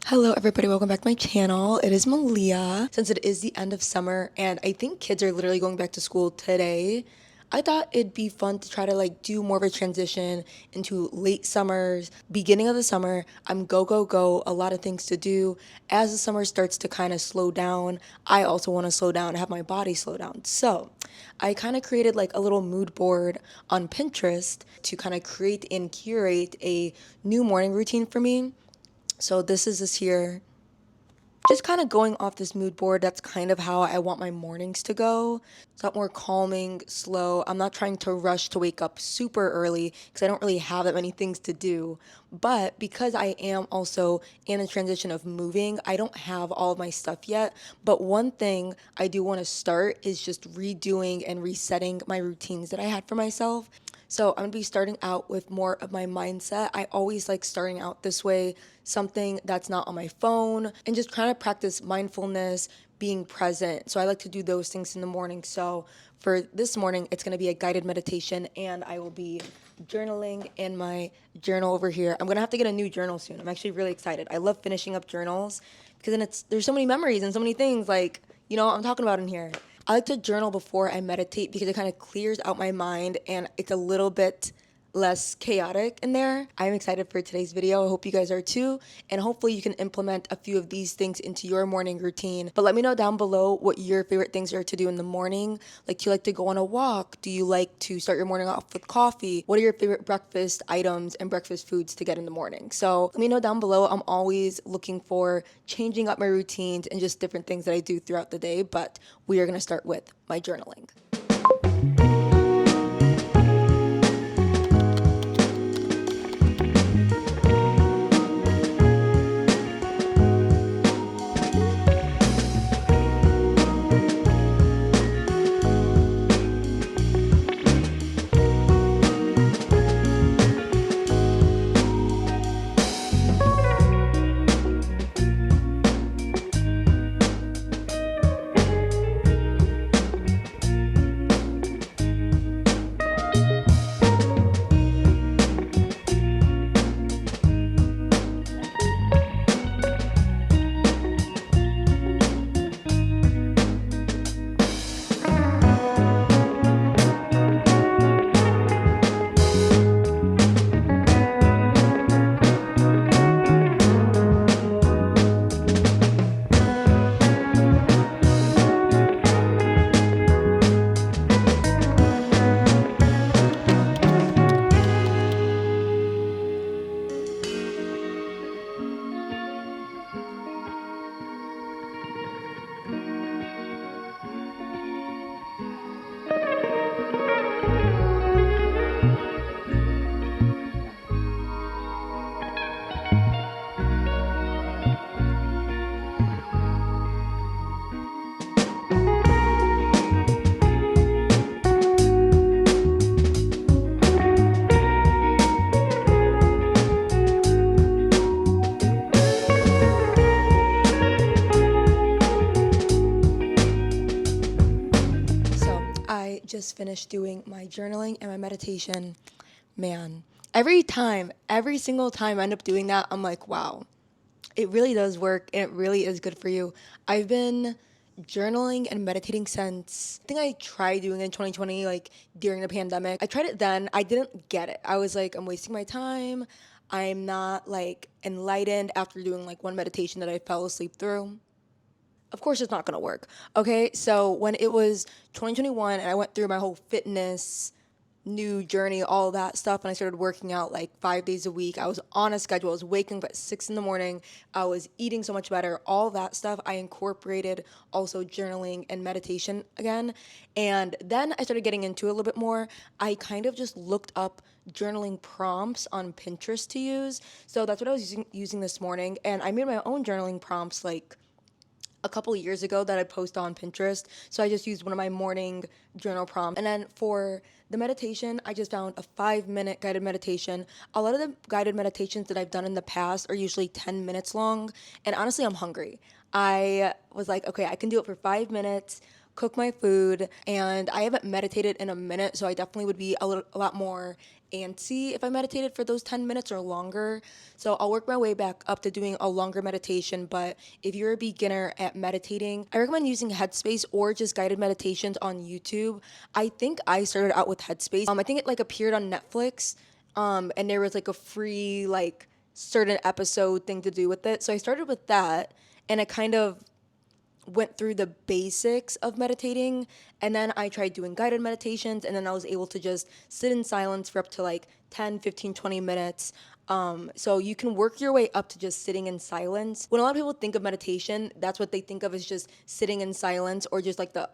Hello everybody, welcome back to my channel. It is Malia. Since it is the end of summer and I think kids are literally going back to school today, I thought it'd be fun to try to do more of a transition into late summers, beginning of the summer. I'm go, go, go, a lot of things to do. As the summer starts to kind of slow down, I also want to slow down, have my body slow down. So I kind of created like a little mood board on Pinterest to kind of create and curate a new morning routine for me. So this here. Just kind of going off this mood board, that's kind of how I want my mornings to go. It's a lot more calming, slow. I'm not trying to rush to wake up super early because I don't really have that many things to do. But because I am also in a transition of moving, I don't have all of my stuff yet. But one thing I do want to start is just redoing and resetting my routines that I had for myself. So I'm gonna be starting out with more of my mindset. I always like starting out this way, something that's not on my phone, and just trying to practice mindfulness, being present. So I like to do those things in the morning. So for this morning, it's gonna be a guided meditation, and I will be journaling in my journal over here. I'm gonna have to get a new journal soon. I'm actually really excited. I love finishing up journals because then there's so many memories and so many things I'm talking about in here. I like to journal before I meditate because it kind of clears out my mind and it's a little bit less chaotic in there. I'm excited for today's video. I hope you guys are too. And hopefully you can implement a few of these things into your morning routine. But let me know down below what your favorite things are to do in the morning. Like, do you like to go on a walk? Do you like to start your morning off with coffee? What are your favorite breakfast items and breakfast foods to get in the morning? So let me know down below. I'm always looking for changing up my routines and just different things that I do throughout the day. But we are going to start with my journaling. I just finished doing my journaling and my meditation. Man, every single time I end up doing that, I'm like, wow, it really does work and it really is good for you. I've been journaling and meditating since I think I tried doing it in 2020, like during the pandemic. I tried it then, I didn't get it. I was like, I'm wasting my time. I'm not like enlightened after doing like one meditation that I fell asleep through. Of course it's not going to work. Okay? So when it was 2021 and I went through my whole fitness new journey, all that stuff, and I started working out like 5 days a week. I was on a schedule. I was waking up at 6 in the morning. I was eating so much better. All that stuff. I incorporated also journaling and meditation again. And then I started getting into it a little bit more. I kind of just looked up journaling prompts on Pinterest to use. So that's what I was using this morning. And I made my own journaling prompts like a couple of years ago that I post on Pinterest. So I just used one of my morning journal prompts. And then for the meditation, I just found a 5-minute guided meditation. A lot of the guided meditations that I've done in the past are usually 10 minutes long. And honestly, I'm hungry. I was like, okay, I can do it for 5 minutes, cook my food, and I haven't meditated in a minute, so I definitely would be a lot more antsy if I meditated for those 10 minutes or longer. So I'll work my way back up to doing a longer meditation. But if you're a beginner at meditating, I recommend using Headspace or just guided meditations on YouTube. I think I started out with Headspace. I think it like appeared on Netflix. And there was like a free like certain episode thing to do with it. So I started with that, and I kind of went through the basics of meditating, and then I tried doing guided meditations, and then I was able to just sit in silence for up to like 10, 15, 20 minutes. So you can work your way up to just sitting in silence. When a lot of people think of meditation, that's what they think of as just sitting in silence or just like the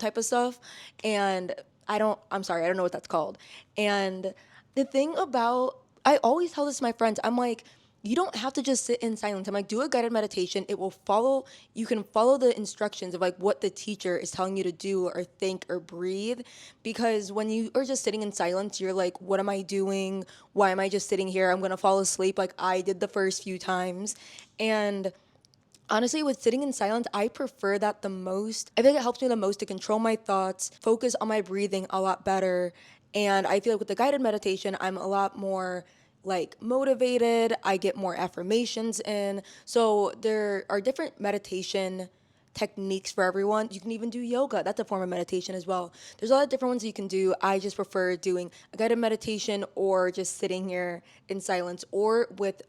type of stuff. And I'm sorry, I don't know what that's called. And the thing about, I always tell this to my friends, I'm like, you don't have to just sit in silence. I'm like, do a guided meditation. You can follow the instructions of like what the teacher is telling you to do or think or breathe. Because when you are just sitting in silence, you're like, what am I doing? Why am I just sitting here? I'm going to fall asleep like I did the first few times. And honestly, with sitting in silence, I prefer that the most. I think it helps me the most to control my thoughts, focus on my breathing a lot better. And I feel like with the guided meditation, I'm a lot more like motivated. I get more affirmations in. So there are different meditation techniques for everyone. You can even do yoga. That's a form of meditation as well. There's a lot of different ones you can do. I just prefer doing a guided meditation or just sitting here in silence or with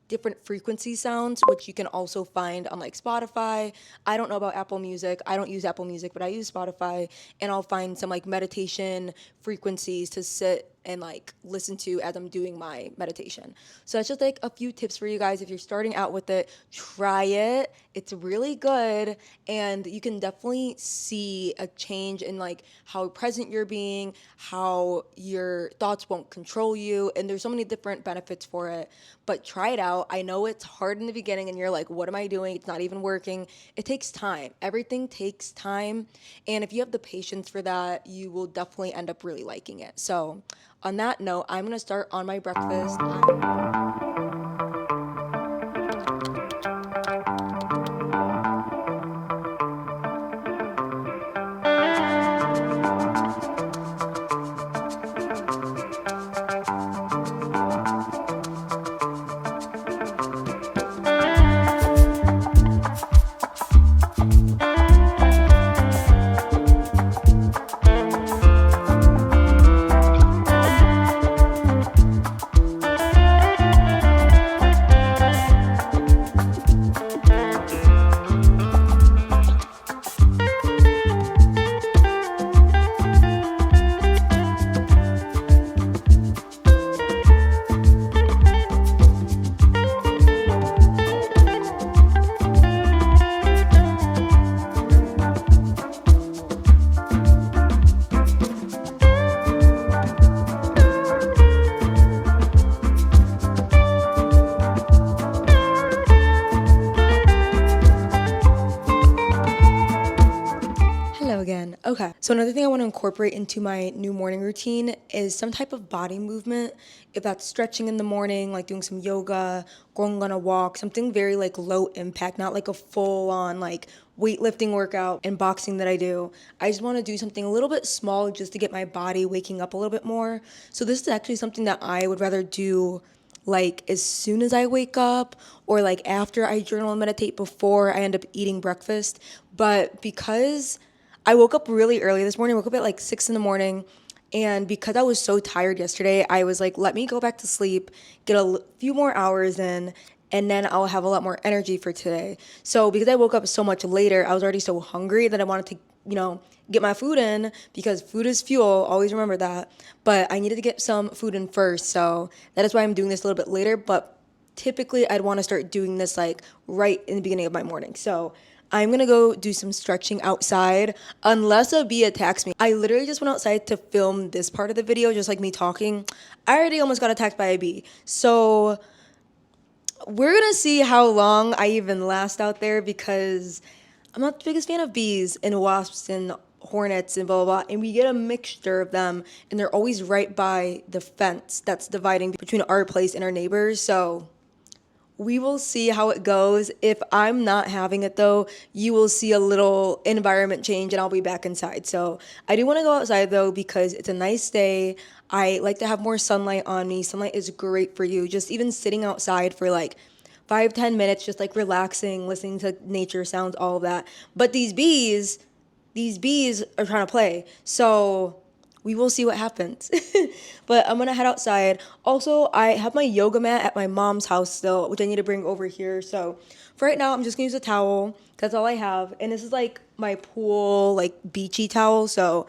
different frequency sounds, which you can also find on like Spotify. I don't know about Apple Music. I don't use Apple Music, but I use Spotify, and I'll find some like meditation frequencies to sit and like listen to as I'm doing my meditation. So that's just like a few tips for you guys. If you're starting out with it, try it. It's really good, and you can definitely see a change in like how present you're being, how your thoughts won't control you, and there's so many different benefits for it. But try it out. I know it's hard in the beginning and you're like, what am I doing? It's not even working. It takes time. Everything takes time. And if you have the patience for that, you will definitely end up really liking it. So on that note, I'm going to start on my breakfast. Again. Okay, so another thing I want to incorporate into my new morning routine is some type of body movement. If that's stretching in the morning, like doing some yoga, going on a walk, something very like low impact, not like a full on like weightlifting workout and boxing that I do. I just want to do something a little bit small just to get my body waking up a little bit more. So this is actually something that I would rather do like as soon as I wake up, or like after I journal and meditate before I end up eating breakfast. But because I woke up really early this morning. I woke up at like 6 in the morning. And because I was so tired yesterday, I was like, let me go back to sleep, get a few more hours in, and then I'll have a lot more energy for today. So because I woke up so much later, I was already so hungry that I wanted to, get my food in, because food is fuel. Always remember that. But I needed to get some food in first. So that is why I'm doing this a little bit later. But typically I'd want to start doing this like right in the beginning of my morning. So I'm going to go do some stretching outside unless a bee attacks me. I literally just went outside to film this part of the video, just like me talking. I already almost got attacked by a bee. So we're going to see how long I even last out there, because I'm not the biggest fan of bees and wasps and hornets and blah, blah, blah. And we get a mixture of them, and they're always right by the fence that's dividing between our place and our neighbors. So We will see how it goes. If I'm not having it though, you will see a little environment change and I'll be back inside. So I do want to go outside though because it's a nice day. I like to have more sunlight on me. Sunlight is great for you. Just even sitting outside for like 5-10 minutes, just like relaxing, listening to nature sounds, all of that. But these bees are trying to play. So we will see what happens. But I'm gonna head outside. Also, I have my yoga mat at my mom's house still, which I need to bring over here. So for right now, I'm just gonna use a towel. That's all I have. And this is like my pool, like beachy towel. So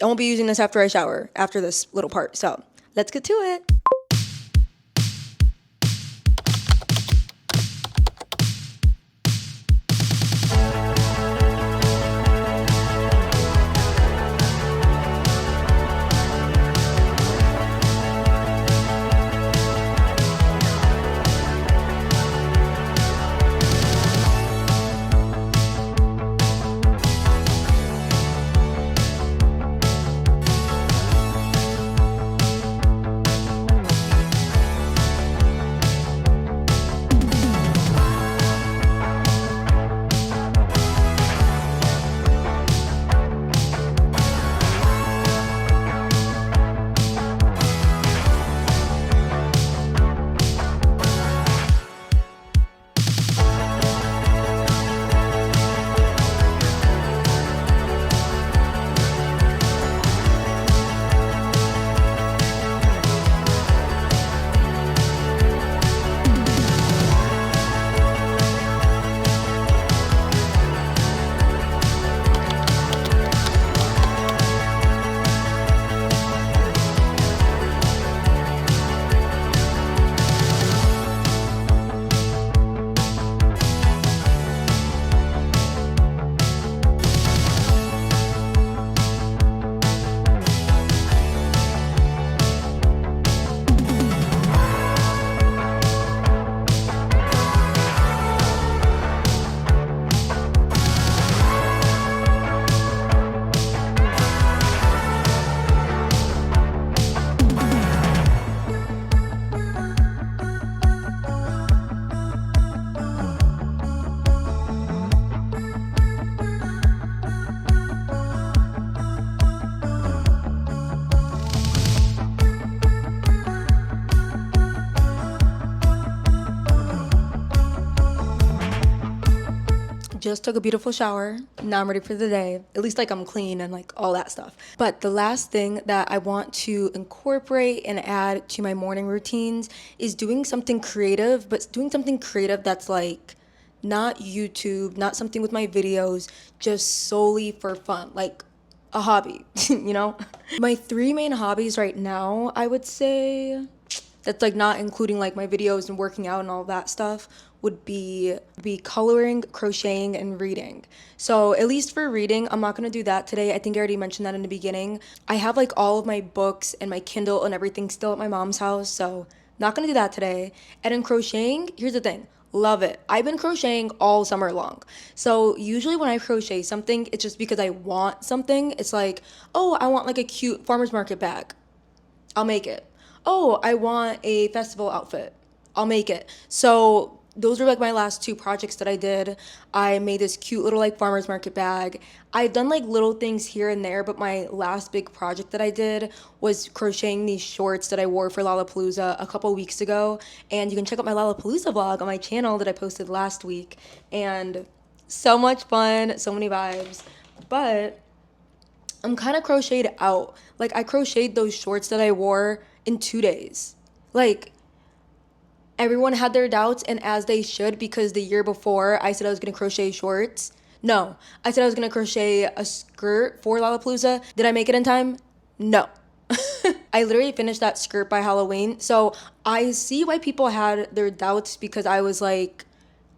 I won't be using this after I shower, after this little part. So let's get to it. Just took a beautiful shower. Now I'm ready for the day. At least like I'm clean and like all that stuff. But the last thing that I want to incorporate and add to my morning routines is doing something creative, but doing something creative that's like not YouTube, not something with my videos, just solely for fun, like a hobby, you know? My three main hobbies right now, I would say, that's like not including like my videos and working out and all that stuff, would be coloring, crocheting, and reading. So at least for reading, I'm not gonna do that today. I think I already mentioned that in the beginning. I have like all of my books and my Kindle and everything still at my mom's house, so not gonna do that today. And in crocheting, here's the thing. Love it. I've been crocheting all summer long. So usually when I crochet something, it's just because I want something. It's like, oh, I want like a cute farmer's market bag. I'll make it. Oh, I want a festival outfit. I'll make it. So those were like my last two projects that I did. I made this cute little like farmer's market bag. I've done like little things here and there, but my last big project that I did was crocheting these shorts that I wore for Lollapalooza a couple weeks ago. And you can check out my Lollapalooza vlog on my channel that I posted last week. And so much fun, so many vibes. But I'm kind of crocheted out. Like I crocheted those shorts that I wore in 2 days. Like everyone had their doubts, and as they should, because the year before I said I was gonna crochet shorts. No, I said I was gonna crochet a skirt for Lollapalooza. Did I make it in time? No. I literally finished that skirt by Halloween. So I see why people had their doubts, because I was like,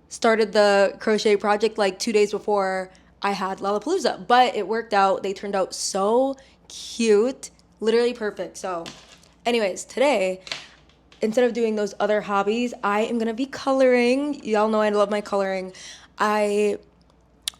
started the crochet project like 2 days before I had Lollapalooza. But it worked out. They turned out so cute. Literally perfect. So anyways, today, instead of doing those other hobbies, I am gonna be coloring. Y'all know I love my coloring. I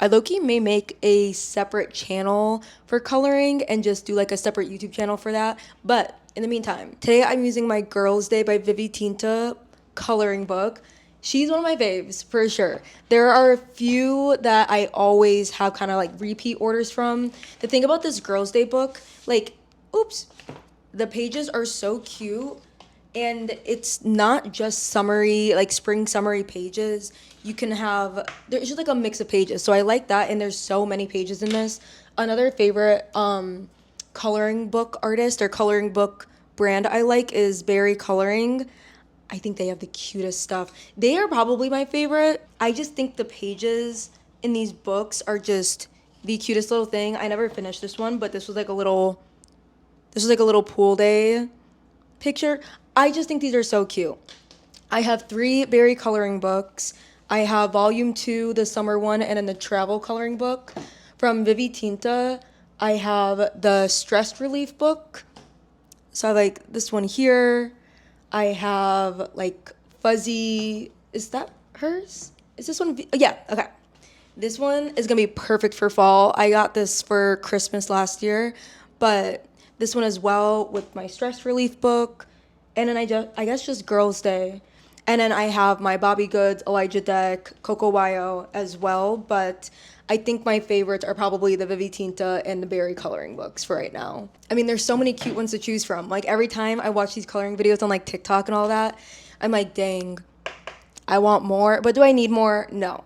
low-key may make a separate channel for coloring and just do like a separate YouTube channel for that. But in the meantime, today I'm using my Girls' Day by Viva Tinta coloring book. She's one of my faves for sure. There are a few that I always have kind of like repeat orders from. The thing about this Girls' Day book, like, oops, the pages are so cute, and it's not just summary, like spring summary pages. You can have, there's just like a mix of pages. So I like that, and there's so many pages in this. Another favorite coloring book artist or coloring book brand I like is Berrie Coloring. I think they have the cutest stuff. They are probably my favorite. I just think the pages in these books are just the cutest little thing. I never finished this one, but this was like a little pool day picture. I just think these are so cute. I have 3 berry coloring books. I have volume 2, the summer one, and then the travel coloring book. From Viva Tinta, I have the stress relief book. So I like this one here. I have like fuzzy, is that hers? Is this one? Yeah, okay. This one is gonna be perfect for fall. I got this for Christmas last year, but this one as well with my stress relief book. And then I guess just Girls' Day. And then I have my Bobbie Goods, Elijah Deck, Coco as well. But I think my favorites are probably the Viva Tinta and the Berry coloring books for right now. I mean, there's so many cute ones to choose from. Like every time I watch these coloring videos on like TikTok and all that, I'm like, dang, I want more. But do I need more? No.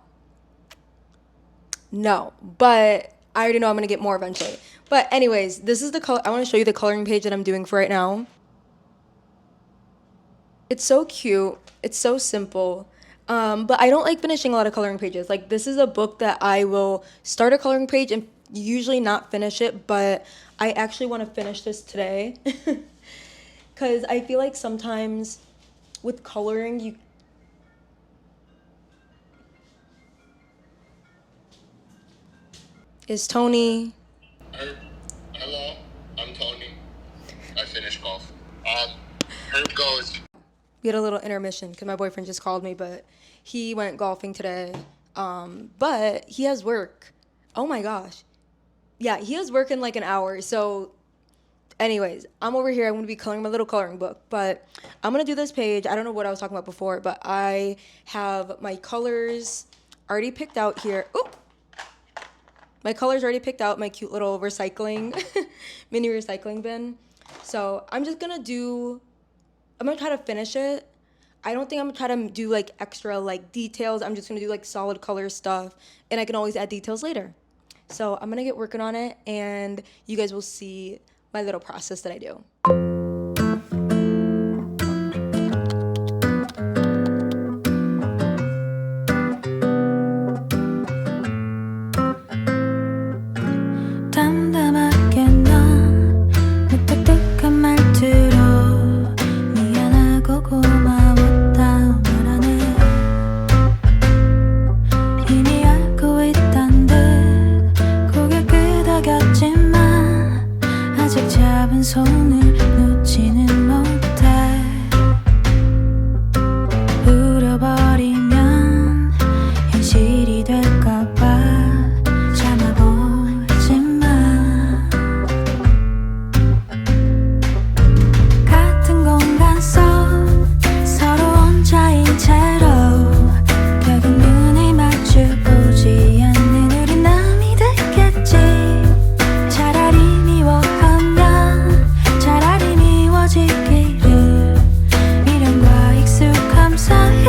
No. But I already know I'm going to get more eventually. But anyways, this is the color. I want to show you the coloring page that I'm doing for right now. It's so cute. It's so simple. But I don't like finishing a lot of coloring pages. Like this is a book that I will start a coloring page and usually not finish it, but I actually want to finish this today. Because I feel like sometimes with coloring, you... Is Tony... Hello, I'm Tony. I finished golf. Herb goes. We had a little intermission because my boyfriend just called me, but he went golfing today. But he has work. Oh my gosh. Yeah, he has work in like an hour. So anyways, I'm over here. I'm going to be coloring my little coloring book. But I'm going to do this page. I don't know what I was talking about before, but I have my colors already picked out here. Oop! My colors already picked out, my cute little recycling, mini recycling bin. So I'm going to try to finish it. I don't think I'm going to try to do like extra like details. I'm just going to do like solid color stuff, and I can always add details later. So I'm going to get working on it, and you guys will see my little process that I do. 손을 놓지는 못해 울어버리면 현실이 될까봐 참아보지만 같은 공간 속 서로 혼자인 채로 결국 눈을 마주보지 않는 우리 남이 됐겠지 차라리 미워지기를 미련과 익숙함 사이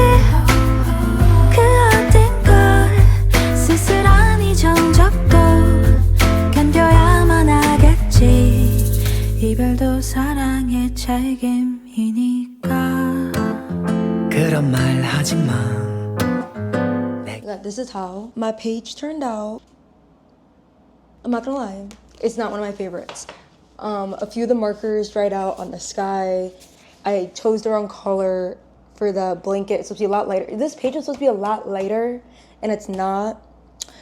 그 어딘걸 쓸쓸한 이 정적도 견뎌야만 하겠지 이별도 사랑의 책임이니까 그런 말 하지마. This is how my page turned out. I'm not gonna lie, it's not one of my favorites. A few of the markers dried out on the sky. I chose the wrong color for the blanket. It's supposed to be a lot lighter. This page is supposed to be a lot lighter, and it's not.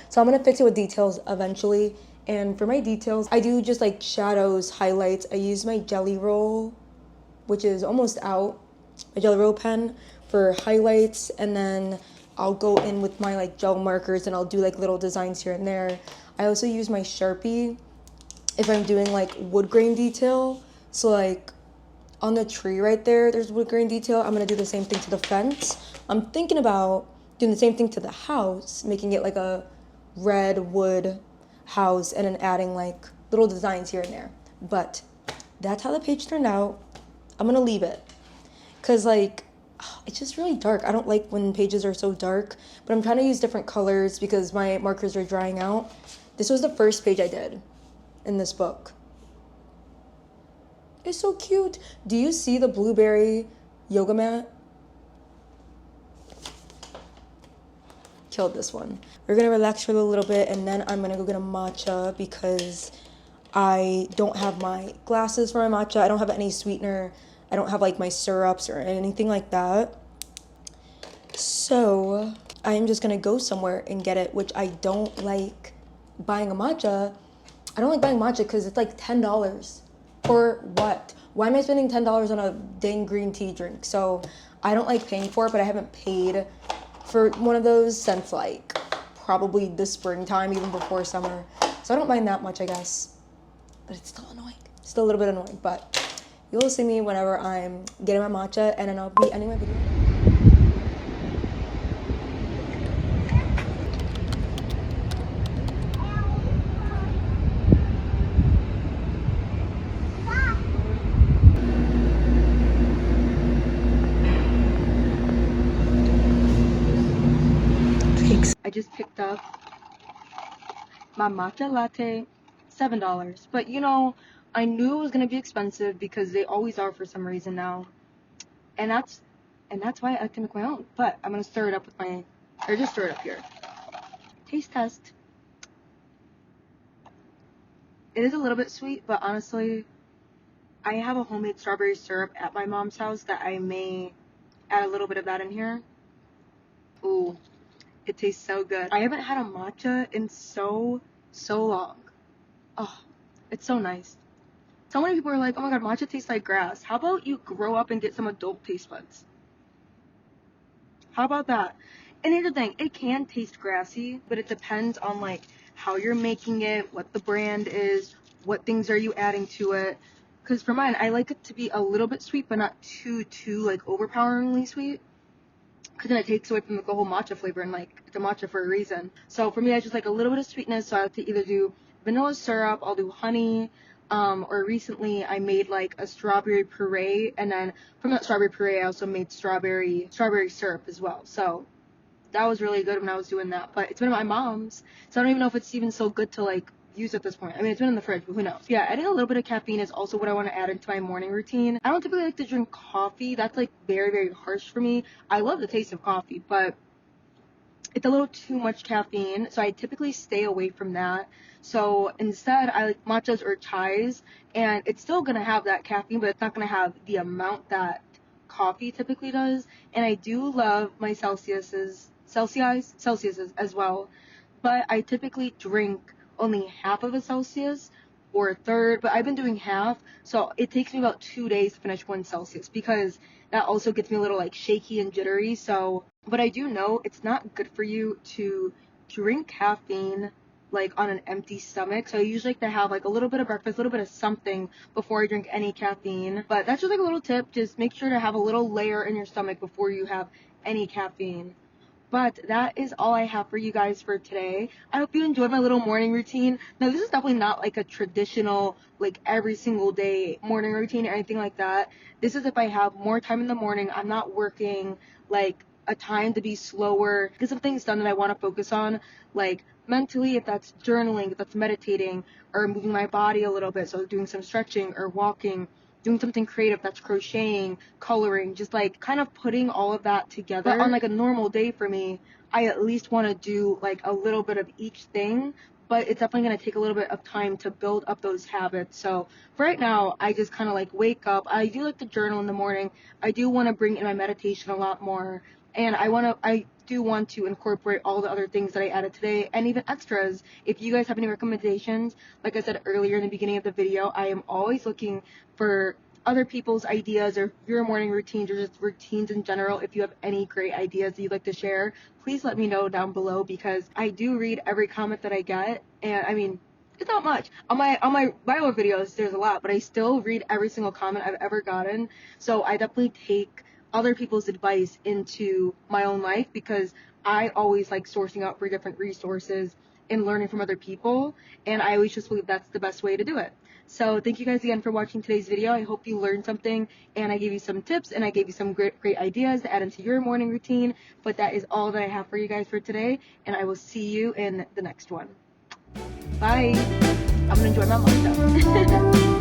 So I'm going to fix it with details eventually. And for my details, I do just like shadows, highlights. I use my Jelly Roll, which is almost out, my Jelly Roll pen for highlights. And then I'll go in with my like gel markers, and I'll do like little designs here and there. I also use my Sharpie if I'm doing like wood grain detail. So like on the tree right there, there's wood grain detail. I'm gonna do the same thing to the fence. I'm thinking about doing the same thing to the house, making it like a red wood house and then adding like little designs here and there. But that's how the page turned out. I'm gonna leave it because like it's just really dark. I don't like when pages are so dark, but I'm trying to use different colors because my markers are drying out. This was the first page I did in this book. It's so cute. Do you see the blueberry yoga mat? Killed this one. We're gonna relax for a little bit and then I'm gonna go get a matcha because I don't have my glasses for my matcha. I don't have any sweetener. I don't have like my syrups or anything like that. So I am just gonna go somewhere and get it, which I don't like buying a matcha. I don't like buying matcha because it's like $10. For what? Why am I spending $10 on a dang green tea drink? So I don't like paying for it, but I haven't paid for one of those since like probably the springtime, even before summer. So I don't mind that much, I guess. But it's still annoying. Still a little bit annoying, but you'll see me whenever I'm getting my matcha and then I'll be ending my video. I just picked up my matcha latte, $7. But you know, I knew it was gonna be expensive because they always are for some reason now. And that's why I like to make my own. But I'm gonna stir it up with just stir it up here. Taste test. It is a little bit sweet, but honestly, I have a homemade strawberry syrup at my mom's house that I may add a little bit of that in here. Ooh. It tastes so good. I haven't had a matcha in so long. Oh, it's so nice. So many people are like, oh my god, matcha tastes like grass. How about you grow up and get some adult taste buds? How about that? And here's the thing, it can taste grassy, but it depends on like how you're making it, what the brand is, what things are you adding to it. Because for mine, I like it to be a little bit sweet, but not too like overpoweringly sweet. Because then it takes away from the whole matcha flavor, and like it's a matcha for a reason. So for me, I just like a little bit of sweetness, so I like to either do vanilla syrup, I'll do honey, or recently I made like a strawberry puree, and then from that strawberry puree I also made strawberry syrup as well. So that was really good when I was doing that. But it's been at my mom's, so I don't even know if it's even so good to like use at this point. I mean, it's been in the fridge, but who knows? Yeah, adding a little bit of caffeine is also what I want to add into my morning routine. I don't typically like to drink coffee. That's like very harsh for me. I love the taste of coffee, but it's a little too much caffeine, so I typically stay away from that. So instead, I like matchas or chais, and it's still gonna have that caffeine, but it's not gonna have the amount that coffee typically does. And I do love my Celsiuses as well, but I typically drink only half of a Celsius or a third, but I've been doing half, so it takes me about 2 days to finish 1 Celsius because that also gets me a little like shaky and jittery. So, but I do know it's not good for you to drink caffeine like on an empty stomach. So I usually like to have like a little bit of breakfast, a little bit of something before I drink any caffeine. But that's just like a little tip. Just make sure to have a little layer in your stomach before you have any caffeine. But that is all I have for you guys for today. I hope you enjoyed my little morning routine. Now, this is definitely not like a traditional, like every single day morning routine or anything like that. This is if I have more time in the morning, I'm not working, like a time to be slower, get some things done that I want to focus on, like mentally, if that's journaling, if that's meditating, or moving my body a little bit, so doing some stretching or walking, doing something creative, that's crocheting, coloring, just like kind of putting all of that together. But on like a normal day for me, I at least want to do like a little bit of each thing, but it's definitely going to take a little bit of time to build up those habits. So for right now, I just kind of like wake up. I do like to journal in the morning. I do want to bring in my meditation a lot more, and I do want to incorporate all the other things that I added today and even extras. If you guys have any recommendations, like I said earlier in the beginning of the video, I am always looking for other people's ideas or your morning routines or just routines in general. If you have any great ideas that you'd like to share, please let me know down below because I do read every comment that I get. And I mean, It's not much. On my viral videos, there's a lot, but I still read every single comment I've ever gotten. So I definitely take other people's advice into my own life because I always like sourcing out for different resources and learning from other people, and I always just believe that's the best way to do it. So thank you guys again for watching today's video. I hope you learned something, and I gave you some tips, and I gave you some great ideas to add into your morning routine. But that is all that I have for you guys for today, and I will see you in the next one. Bye. I'm gonna enjoy my matcha.